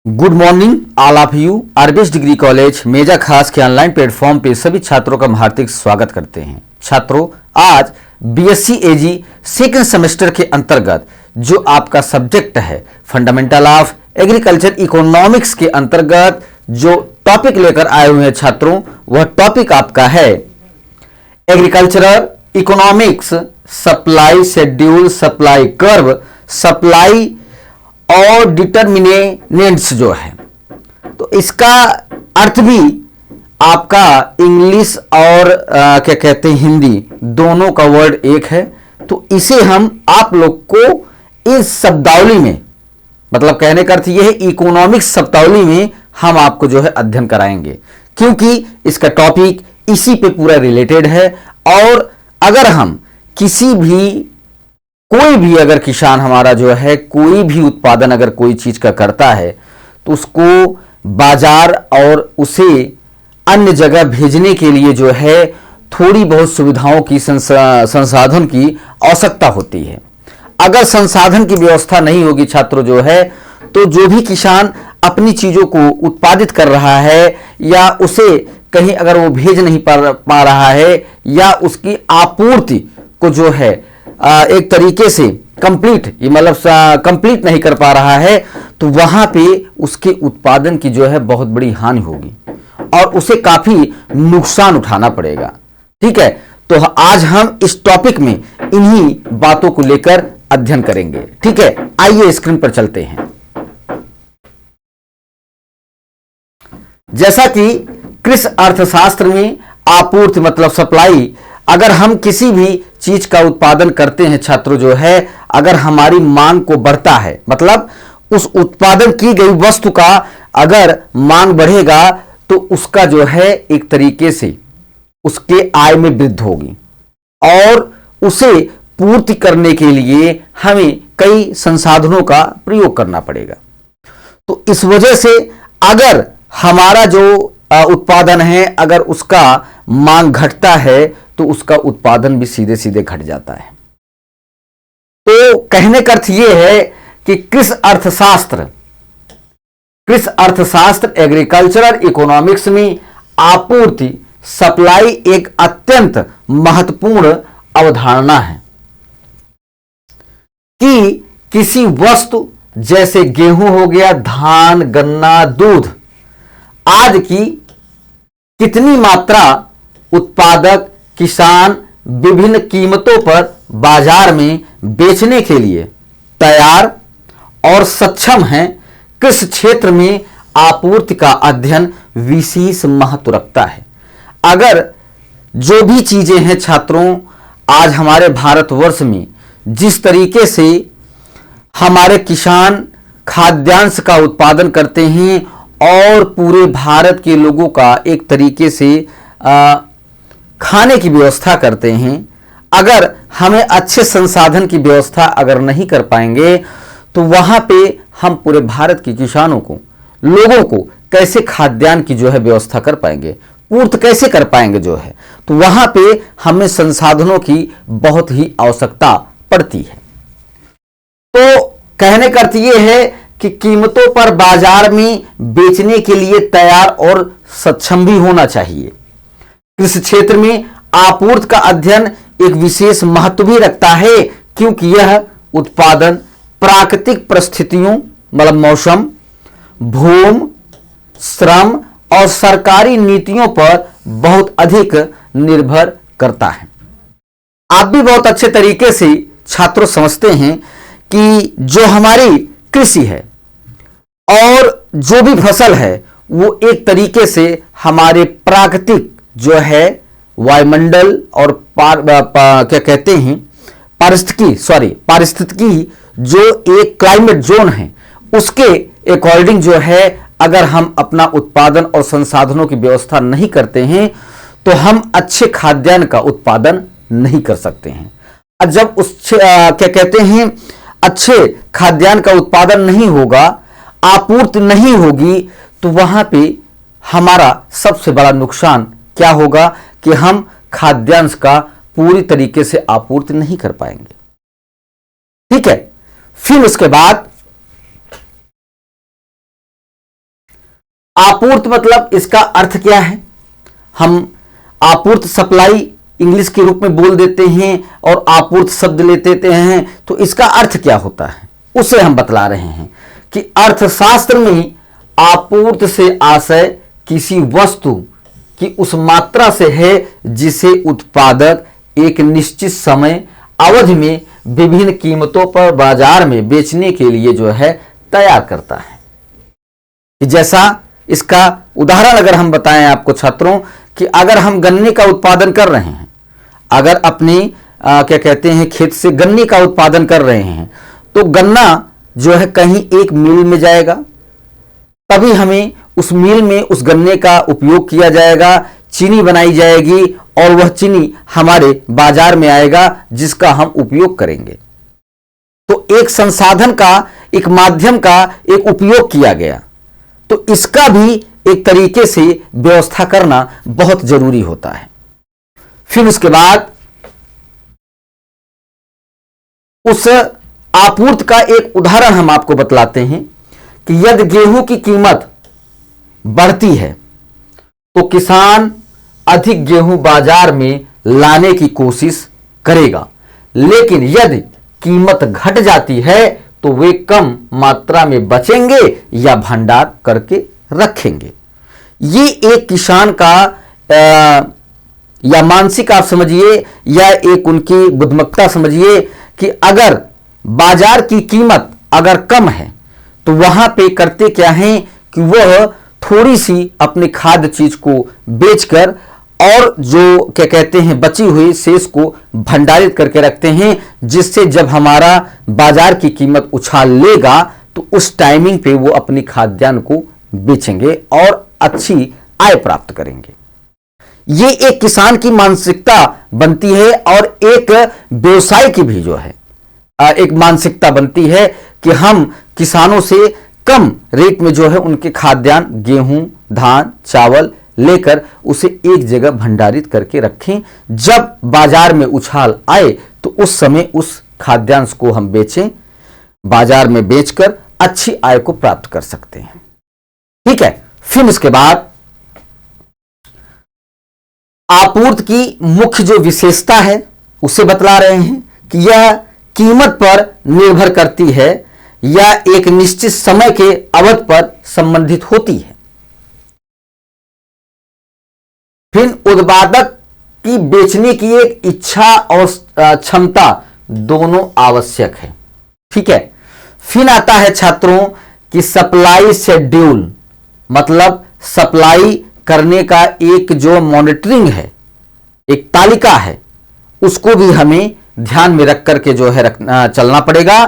Good morning all of you. RBS degree college Meja Khas के online platform पे सभी छात्रों का हार्दिक स्वागत करते हैं। छात्रों, आज बीएससी एजी सेकेंड सेमेस्टर के अंतर्गत जो आपका सब्जेक्ट है फंडामेंटल ऑफ एग्रीकल्चर इकोनॉमिक्स के अंतर्गत जो टॉपिक लेकर आए हुए हैं छात्रों, वह टॉपिक आपका है agricultural economics, supply schedule, supply curve, supply और डिटर्मिनेंट्स जो है। तो इसका अर्थ भी आपका इंग्लिश और क्या कहते हैं हिंदी दोनों का वर्ड एक है। तो इसे हम आप लोग को इस शब्दावली में, मतलब कहने का अर्थ यह है इकोनॉमिक्स शब्दावली में हम आपको जो है अध्ययन कराएंगे, क्योंकि इसका टॉपिक इसी पे पूरा रिलेटेड है। और अगर हम किसी भी कोई भी अगर किसान हमारा जो है कोई भी उत्पादन अगर कोई चीज का करता है तो उसको बाजार और उसे अन्य जगह भेजने के लिए जो है थोड़ी बहुत सुविधाओं की संसाधन की आवश्यकता होती है। अगर संसाधन की व्यवस्था नहीं होगी छात्रों जो है, तो जो भी किसान अपनी चीजों को उत्पादित कर रहा है या उसे कहीं अगर वो भेज नहीं पा रहा है या उसकी आपूर्ति को जो है एक तरीके से कंप्लीट नहीं कर पा रहा है, तो वहां पे उसके उत्पादन की जो है बहुत बड़ी हानि होगी और उसे काफी नुकसान उठाना पड़ेगा। ठीक है, तो आज हम इस टॉपिक में इन्हीं बातों को लेकर अध्ययन करेंगे। ठीक है, आइए स्क्रीन पर चलते हैं। जैसा कि कृषि अर्थशास्त्र में आपूर्ति मतलब सप्लाई, अगर हम किसी भी चीज का उत्पादन करते हैं छात्रों जो है, अगर हमारी मांग को बढ़ता है, मतलब उस उत्पादन की गई वस्तु का अगर मांग बढ़ेगा तो उसका जो है एक तरीके से उसके आय में वृद्धि होगी और उसे पूर्ति करने के लिए हमें कई संसाधनों का प्रयोग करना पड़ेगा। तो इस वजह से अगर हमारा जो उत्पादन है अगर उसका मांग घटता है तो उसका उत्पादन भी सीधे सीधे घट जाता है। तो कहने का अर्थ यह है कि कृषि अर्थशास्त्र एग्रीकल्चरल इकोनॉमिक्स में आपूर्ति सप्लाई एक अत्यंत महत्वपूर्ण अवधारणा है कि किसी वस्तु जैसे गेहूं हो गया, धान, गन्ना, दूध आदि की कितनी मात्रा उत्पादक किसान विभिन्न कीमतों पर बाजार में बेचने के लिए तैयार और सक्षम हैं। कृषि क्षेत्र में आपूर्ति का अध्ययन विशेष महत्व रखता है। अगर जो भी चीजें हैं छात्रों, आज हमारे भारतवर्ष में जिस तरीके से हमारे किसान खाद्यान्न का उत्पादन करते हैं और पूरे भारत के लोगों का एक तरीके से खाने की व्यवस्था करते हैं, अगर हमें अच्छे संसाधन की व्यवस्था अगर नहीं कर पाएंगे तो वहां पे हम पूरे भारत के किसानों को, लोगों को कैसे खाद्यान्न की जो है व्यवस्था कर पाएंगे, पूर्ति कैसे कर पाएंगे जो है। तो वहां पे हमें संसाधनों की बहुत ही आवश्यकता पड़ती है। तो कहने का अर्थ यह है कि कीमतों पर बाजार में बेचने के लिए तैयार और सक्षम भी होना चाहिए। कृषि क्षेत्र में आपूर्ति का अध्ययन एक विशेष महत्व भी रखता है, क्योंकि यह उत्पादन प्राकृतिक परिस्थितियों मतलब मौसम, भूमि, श्रम और सरकारी नीतियों पर बहुत अधिक निर्भर करता है। आप भी बहुत अच्छे तरीके से छात्रों समझते हैं कि जो हमारी कृषि है और जो भी फसल है वो एक तरीके से हमारे प्राकृतिक जो है वायुमंडल और क्या कहते हैं पारिस्थितिकी जो एक क्लाइमेट जोन है उसके अकॉर्डिंग जो है अगर हम अपना उत्पादन और संसाधनों की व्यवस्था नहीं करते हैं तो हम अच्छे खाद्यान्न का उत्पादन नहीं कर सकते हैं। और जब क्या कहते हैं अच्छे खाद्यान्न का उत्पादन नहीं होगा, आपूर्ति नहीं होगी, तो वहां पे हमारा सबसे बड़ा नुकसान क्या होगा कि हम खाद्यान्न का पूरी तरीके से आपूर्ति नहीं कर पाएंगे। ठीक है, फिर उसके बाद आपूर्त मतलब इसका अर्थ क्या है? हम आपूर्त सप्लाई इंग्लिश के रूप में बोल देते हैं और आपूर्त शब्द ले देते हैं, तो इसका अर्थ क्या होता है उसे हम बतला रहे हैं कि अर्थशास्त्र में आपूर्त से आशय किसी वस्तु की उस मात्रा से है जिसे उत्पादक एक निश्चित समय अवधि में विभिन्न कीमतों पर बाजार में बेचने के लिए जो है तैयार करता है। जैसा इसका उदाहरण अगर हम बताएं आपको छात्रों कि अगर हम गन्ने का उत्पादन कर रहे हैं, अगर अपनी क्या कहते हैं खेत से गन्ने का उत्पादन कर रहे हैं, तो गन्ना जो है कहीं एक मिल में जाएगा, तभी हमें उस मिल में उस गन्ने का उपयोग किया जाएगा, चीनी बनाई जाएगी और वह चीनी हमारे बाजार में आएगा जिसका हम उपयोग करेंगे। तो एक संसाधन का, एक माध्यम का एक उपयोग किया गया, तो इसका भी एक तरीके से व्यवस्था करना बहुत जरूरी होता है। फिर उसके बाद उस आपूर्ति का एक उदाहरण हम आपको बतलाते हैं कि यदि गेहूं की कीमत बढ़ती है तो किसान अधिक गेहूं बाजार में लाने की कोशिश करेगा, लेकिन यदि कीमत घट जाती है तो वे कम मात्रा में बचेंगे या भंडार करके रखेंगे। ये एक किसान का या मानसिक आप समझिए या एक उनकी बुद्धिमत्ता समझिए कि अगर बाजार की कीमत अगर कम है तो वहां पे करते क्या हैं कि वह थोड़ी सी अपनी खाद्य चीज को बेचकर और जो क्या कहते हैं बची हुई शेष को भंडारित करके रखते हैं, जिससे जब हमारा बाजार की कीमत उछाल लेगा तो उस टाइमिंग पे वो अपनी खाद्यान्न को बेचेंगे और अच्छी आय प्राप्त करेंगे। ये एक किसान की मानसिकता बनती है और एक व्यवसाय की भी जो है एक मानसिकता बनती है कि हम किसानों से कम रेट में जो है उनके खाद्यान्न गेहूं, धान, चावल लेकर उसे एक जगह भंडारित करके रखें, जब बाजार में उछाल आए तो उस समय उस खाद्यान्न को हम बेचें, बाजार में बेचकर अच्छी आय को प्राप्त कर सकते हैं। ठीक है। फिर इसके बाद आपूर्ति की मुख्य जो विशेषता है उसे बतला रहे हैं कि यह कीमत पर निर्भर करती है या एक निश्चित समय के अवधि पर संबंधित होती है। फिर उत्पादक की बेचने की एक इच्छा और क्षमता दोनों आवश्यक है। ठीक है। फिर आता है छात्रों कि सप्लाई शेड्यूल, मतलब सप्लाई करने का एक जो मॉनिटरिंग है, एक तालिका है, उसको भी हमें ध्यान में रख करके जो है चलना पड़ेगा।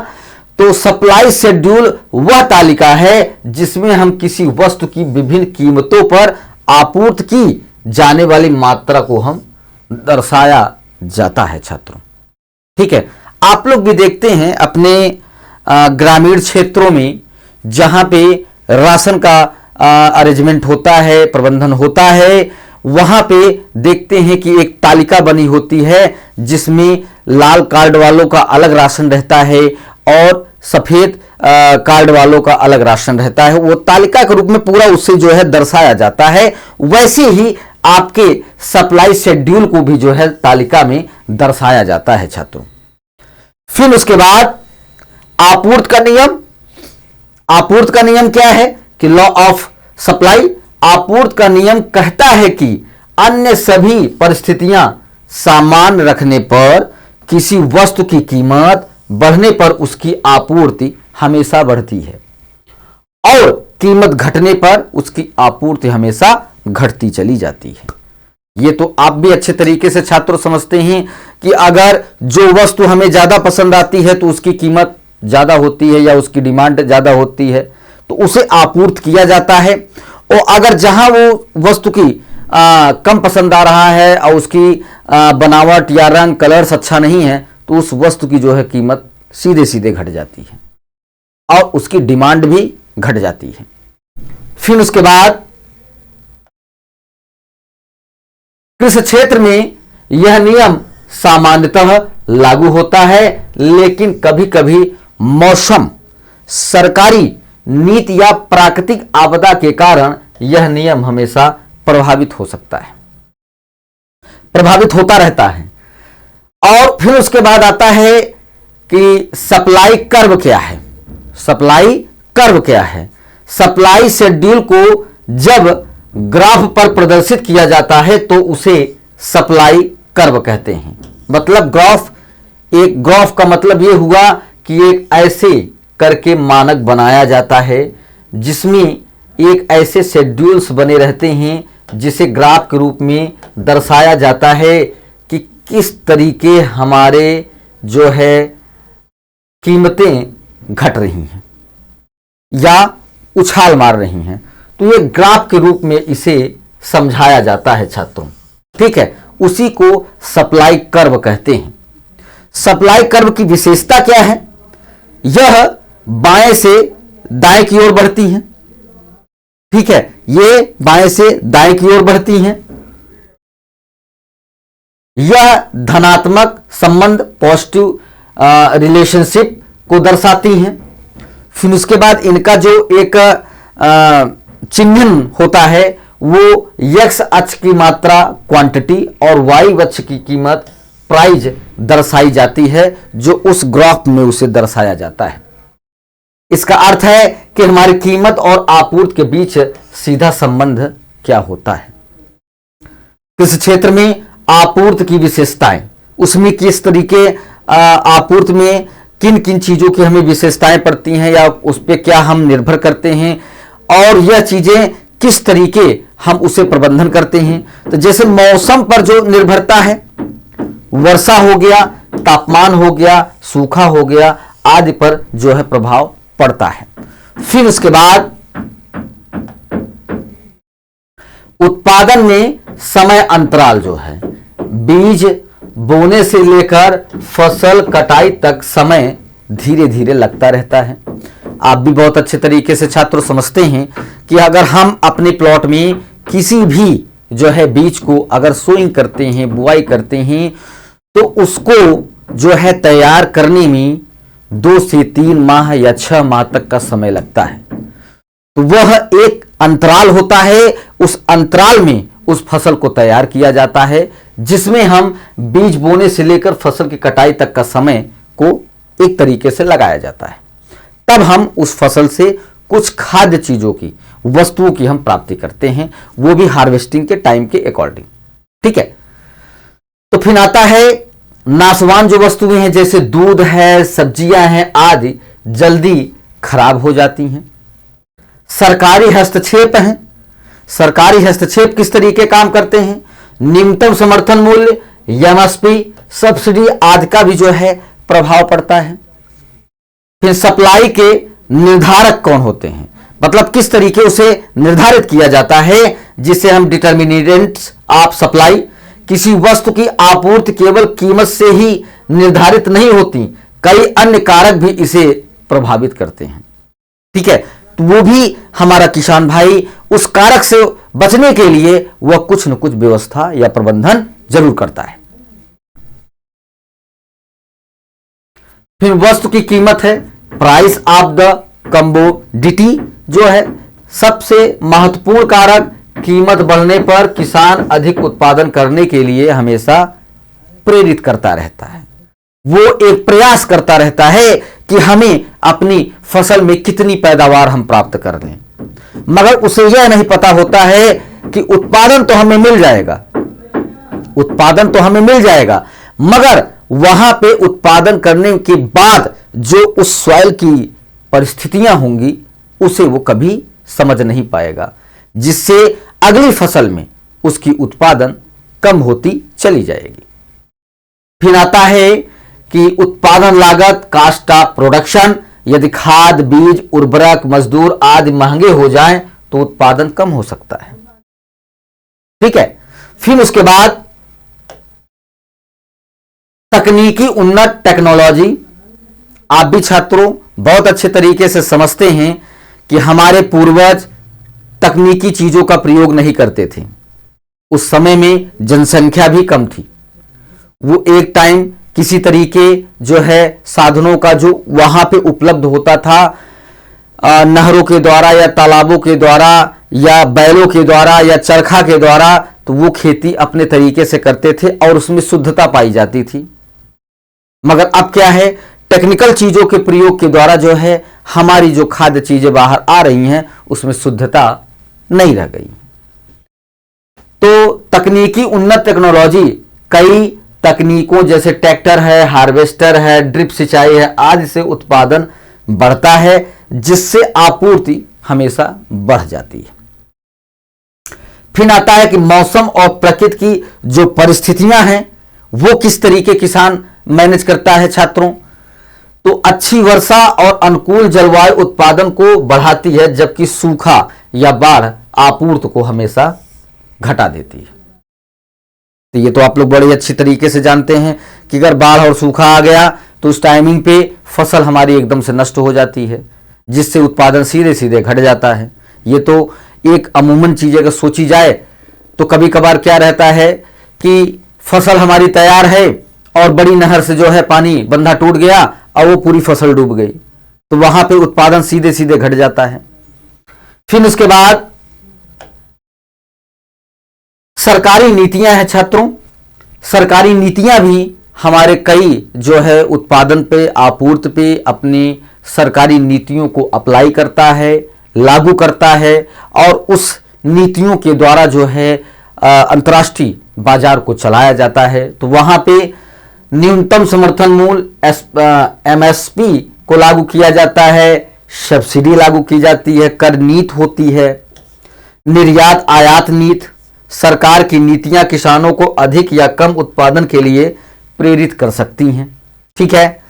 तो सप्लाई शेड्यूल वह तालिका है जिसमें हम किसी वस्तु की विभिन्न कीमतों पर आपूर्ति की जाने वाली मात्रा को हम दर्शाया जाता है छात्रों। ठीक है। आप लोग भी देखते हैं अपने ग्रामीण क्षेत्रों में जहां पे राशन का अरेंजमेंट होता है, प्रबंधन होता है, वहां पे देखते हैं कि एक तालिका बनी होती है जिसमें लाल कार्ड वालों का अलग राशन रहता है और सफेद कार्ड वालों का अलग राशन रहता है। वो तालिका के रूप में पूरा उससे जो है दर्शाया जाता है। वैसे ही आपके सप्लाई शेड्यूल को भी जो है तालिका में दर्शाया जाता है छात्रों। फिर उसके बाद आपूर्ति का नियम। आपूर्ति का नियम क्या है कि लॉ ऑफ सप्लाई। आपूर्ति का नियम कहता है कि अन्य सभी परिस्थितियां समान रखने पर किसी वस्तु की कीमत बढ़ने पर उसकी आपूर्ति हमेशा बढ़ती है और कीमत घटने पर उसकी आपूर्ति हमेशा घटती चली जाती है। ये तो आप भी अच्छे तरीके से छात्रों समझते हैं कि अगर जो वस्तु हमें ज्यादा पसंद आती है तो उसकी कीमत ज्यादा होती है या उसकी डिमांड ज्यादा होती है तो उसे आपूर्ति किया जाता है, और अगर जहां वो वस्तु की कम पसंद आ रहा है और उसकी बनावट या रंग कलर्स अच्छा नहीं है तो उस वस्तु की जो है कीमत सीधे सीधे घट जाती है और उसकी डिमांड भी घट जाती है। फिर उसके बाद कृषि क्षेत्र में यह नियम सामान्यतः लागू होता है, लेकिन कभी कभी मौसम, सरकारी नीति या प्राकृतिक आपदा के कारण यह नियम हमेशा प्रभावित हो सकता है, प्रभावित होता रहता है। और फिर उसके बाद आता है कि सप्लाई कर्व क्या है। सप्लाई कर्व क्या है? सप्लाई शेड्यूल को जब ग्राफ पर प्रदर्शित किया जाता है तो उसे सप्लाई कर्व कहते हैं। मतलब ग्राफ का मतलब यह हुआ कि एक ऐसे करके मानक बनाया जाता है जिसमें एक ऐसे शेड्यूल्स बने रहते हैं जिसे ग्राफ के रूप में दर्शाया जाता है कि किस तरीके हमारे जो है कीमतें घट रही हैं या उछाल मार रही हैं। तो ये ग्राफ के रूप में इसे समझाया जाता है छात्रों, ठीक है। उसी को सप्लाई कर्व कहते हैं। सप्लाई कर्व की विशेषता क्या है? यह बाएं से दाएं की ओर बढ़ती है, ठीक है। ये बाएं से दाएं की ओर बढ़ती हैं। यह धनात्मक संबंध, पॉजिटिव रिलेशनशिप को दर्शाती हैं। फिर उसके बाद इनका जो एक चिन्ह होता है वो x अक्ष की मात्रा क्वांटिटी और y अक्ष की कीमत प्राइस दर्शाई जाती है, जो उस ग्राफ में उसे दर्शाया जाता है। इसका अर्थ है कि हमारी कीमत और आपूर्ति के बीच सीधा संबंध क्या होता है। किस क्षेत्र में आपूर्ति की विशेषताएं, उसमें किस तरीके आपूर्ति में किन किन चीजों की हमें विशेषताएं पड़ती हैं या उस पर क्या हम निर्भर करते हैं और यह चीजें किस तरीके हम उसे प्रबंधन करते हैं। तो जैसे मौसम पर जो निर्भरता है, वर्षा हो गया, तापमान हो गया, सूखा हो गया आदि पर जो है प्रभाव पड़ता है। फिर उसके बाद उत्पादन में समय अंतराल जो है, बीज बोने से लेकर फसल कटाई तक समय धीरे धीरे लगता रहता है। आप भी बहुत अच्छे तरीके से छात्र समझते हैं कि अगर हम अपने प्लॉट में किसी भी जो है बीज को अगर सोइंग करते हैं, बुआई करते हैं, तो उसको जो है तैयार करने में 2 से 3 माह या 6 माह तक का समय लगता है। तो वह एक अंतराल होता है, उस अंतराल में उस फसल को तैयार किया जाता है, जिसमें हम बीज बोने से लेकर फसल की कटाई तक का समय को एक तरीके से लगाया जाता है। तब हम उस फसल से कुछ खाद्य चीजों की, वस्तुओं की हम प्राप्ति करते हैं, वो भी हार्वेस्टिंग के टाइम के अकॉर्डिंग, ठीक है। तो फिर आता है नाशवान जो वस्तुएं हैं, जैसे दूध है, सब्जियां हैं आदि, जल्दी खराब हो जाती हैं। सरकारी हस्तक्षेप हैं। सरकारी हस्तक्षेप किस तरीके काम करते हैं? न्यूनतम समर्थन मूल्य, एमएसपी, सब्सिडी आदि का भी जो है प्रभाव पड़ता है। फिर सप्लाई के निर्धारक कौन होते हैं, मतलब किस तरीके उसे निर्धारित किया जाता है, जिसे हम डिटर्मिनेंट्स ऑफ सप्लाई। किसी वस्तु की आपूर्ति केवल कीमत से ही निर्धारित नहीं होती, कई अन्य कारक भी इसे प्रभावित करते हैं, ठीक है। तो वो भी हमारा किसान भाई उस कारक से बचने के लिए वह कुछ न कुछ व्यवस्था या प्रबंधन जरूर करता है। फिर वस्तु की कीमत है, प्राइस ऑफ द कमोडिटी जो है सबसे महत्वपूर्ण कारक। कीमत बढ़ने पर किसान अधिक उत्पादन करने के लिए हमेशा प्रेरित करता रहता है। वो एक प्रयास करता रहता है कि हमें अपनी फसल में कितनी पैदावार हम प्राप्त कर लें, मगर उसे यह नहीं पता होता है कि उत्पादन तो हमें मिल जाएगा, उत्पादन तो हमें मिल जाएगा, मगर वहां पे उत्पादन करने के बाद जो उस सॉइल की परिस्थितियां होंगी उसे वो कभी समझ नहीं पाएगा, जिससे अगली फसल में उसकी उत्पादन कम होती चली जाएगी। फिर आता है कि उत्पादन लागत, कास्ट ऑफ प्रोडक्शन। यदि खाद, बीज, उर्वरक, मजदूर आदि महंगे हो जाएं तो उत्पादन कम हो सकता है, ठीक है। फिर उसके बाद तकनीकी उन्नत टेक्नोलॉजी। आप भी छात्रों बहुत अच्छे तरीके से समझते हैं कि हमारे पूर्वज तकनीकी चीजों का प्रयोग नहीं करते थे। उस समय में जनसंख्या भी कम थी। वो एक टाइम किसी तरीके जो है साधनों का जो वहां पे उपलब्ध होता था, नहरों के द्वारा या तालाबों के द्वारा या बैलों के द्वारा या चरखा के द्वारा, तो वो खेती अपने तरीके से करते थे और उसमें शुद्धता पाई जाती थी। मगर अब क्या है, टेक्निकल चीजों के प्रयोग के द्वारा जो है हमारी जो खाद्य चीजें बाहर आ रही हैं उसमें शुद्धता नहीं रह गई। तो तकनीकी उन्नत टेक्नोलॉजी कई तकनीकों जैसे ट्रैक्टर है, हार्वेस्टर है, ड्रिप सिंचाई है आदि से उत्पादन बढ़ता है, जिससे आपूर्ति हमेशा बढ़ जाती है। फिर आता है कि मौसम और प्रकृति की जो परिस्थितियां हैं वो किस तरीके किसान मैनेज करता है छात्रों। तो अच्छी वर्षा और अनुकूल जलवायु उत्पादन को बढ़ाती है, जबकि सूखा या बाढ़ आपूर्ति को हमेशा घटा देती है। तो ये तो आप लोग बड़े अच्छी तरीके से जानते हैं कि अगर बाढ़ और सूखा आ गया तो उस टाइमिंग पे फसल हमारी एकदम से नष्ट हो जाती है, जिससे उत्पादन सीधे सीधे घट जाता है। ये तो एक अमूमन चीज अगर सोची जाए तो कभी कभार क्या रहता है कि फसल हमारी तैयार है और बड़ी नहर से जो है पानी बंधा टूट गया और वो पूरी फसल डूब गई, तो वहां पे उत्पादन सीधे सीधे घट जाता है। फिर उसके बाद सरकारी नीतियां हैं छात्रों। सरकारी नीतियां भी हमारे कई जो है उत्पादन पे, आपूर्ति पे अपनी सरकारी नीतियों को अप्लाई करता है, लागू करता है और उस नीतियों के द्वारा जो है अंतर्राष्ट्रीय बाजार को चलाया जाता है। तो वहां पे न्यूनतम समर्थन मूल्य MSP को लागू किया जाता है, सब्सिडी लागू की जाती है, कर नीति होती है, निर्यात आयात नीति। सरकार की नीतियां किसानों को अधिक या कम उत्पादन के लिए प्रेरित कर सकती हैं। ठीक है।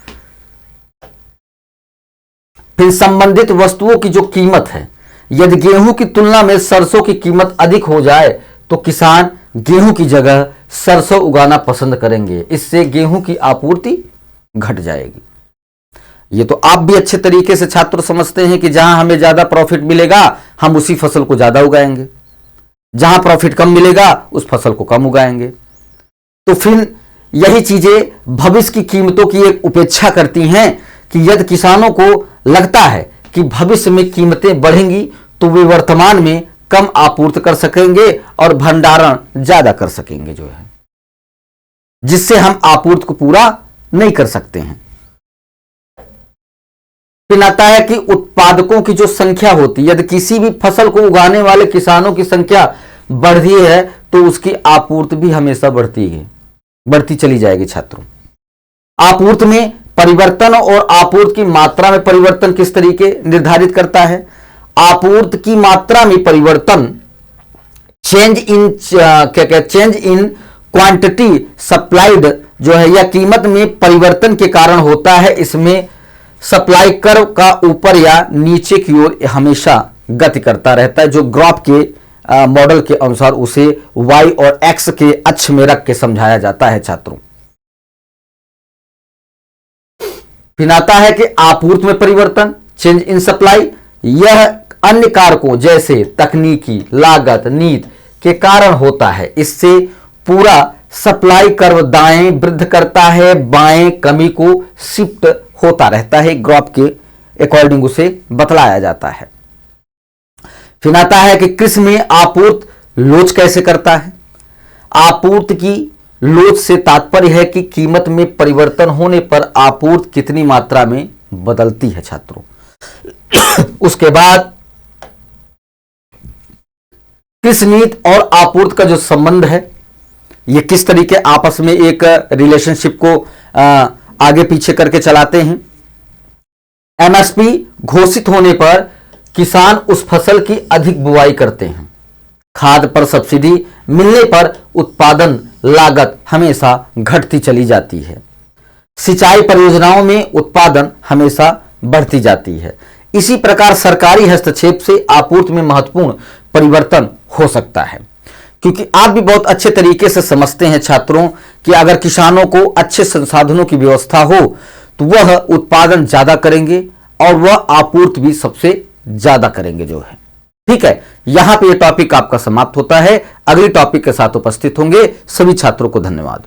फिर संबंधित वस्तुओं की जो कीमत है, यदि गेहूं की तुलना में सरसों की कीमत अधिक हो जाए तो किसान गेहूं की जगह सरसों उगाना पसंद करेंगे, इससे गेहूं की आपूर्ति घट जाएगी। ये तो आप भी अच्छे तरीके से छात्र समझते हैं कि जहां हमें ज्यादा प्रॉफिट मिलेगा हम उसी फसल को ज्यादा उगाएंगे, जहां प्रॉफिट कम मिलेगा उस फसल को कम उगाएंगे। तो फिर यही चीजें भविष्य की कीमतों की एक उपेक्षा करती हैं कि यदि किसानों को लगता है कि भविष्य में कीमतें बढ़ेंगी तो वे वर्तमान में कम आपूर्ति कर सकेंगे और भंडारण ज्यादा कर सकेंगे जो है, जिससे हम आपूर्ति को पूरा नहीं कर सकते हैं। फिर आता है कि उत्पादकों की जो संख्या होती है, यदि किसी भी फसल को उगाने वाले किसानों की संख्या बढ़ रही है तो उसकी आपूर्ति भी हमेशा बढ़ती चली जाएगी छात्रों। आपूर्ति में परिवर्तन और आपूर्ति की मात्रा में परिवर्तन किस तरीके निर्धारित करता है। आपूर्ति की मात्रा में परिवर्तन चेंज इन क्वांटिटी सप्लाइड जो है या कीमत में परिवर्तन के कारण होता है। इसमें सप्लाई कर्व का ऊपर या नीचे की ओर हमेशा गति करता रहता है। जो ग्राफ के मॉडल के अनुसार उसे y और x के अक्ष में रख के समझाया जाता है छात्रों। फिर आता है कि आपूर्ति में परिवर्तन चेंज इन सप्लाई, यह अन्य कारकों जैसे तकनीकी, लागत, नीति के कारण होता है। इससे पूरा सप्लाई कर्व दाएं वृद्धि करता है, बाएं कमी को शिफ्ट होता रहता है। ग्राफ के अकॉर्डिंग उसे बतलाया जाता है। फिर आता है कि कृषि में आपूर्ति लोच कैसे करता है। आपूर्ति की लोच से तात्पर्य है कि कीमत में परिवर्तन होने पर आपूर्ति कितनी मात्रा में बदलती है छात्रों। उसके बाद कृषि नीति और आपूर्ति का जो संबंध है, ये किस तरीके आपस में एक रिलेशनशिप को आगे पीछे करके चलाते हैं। MSP घोषित होने पर किसान उस फसल की अधिक बुवाई करते हैं। खाद पर सब्सिडी मिलने पर उत्पादन लागत हमेशा घटती चली जाती है। सिंचाई परियोजनाओं में उत्पादन हमेशा बढ़ती जाती है। इसी प्रकार सरकारी हस्तक्षेप से आपूर्ति में महत्वपूर्ण परिवर्तन हो सकता है। क्योंकि आप भी बहुत अच्छे तरीके से समझते हैं छात्रों कि अगर किसानों को अच्छे संसाधनों की व्यवस्था हो तो वह उत्पादन ज्यादा करेंगे और वह आपूर्ति भी सबसे ज्यादा करेंगे जो है। ठीक है, यहां पे ये टॉपिक आपका समाप्त होता है। अगली टॉपिक के साथ उपस्थित होंगे। सभी छात्रों को धन्यवाद।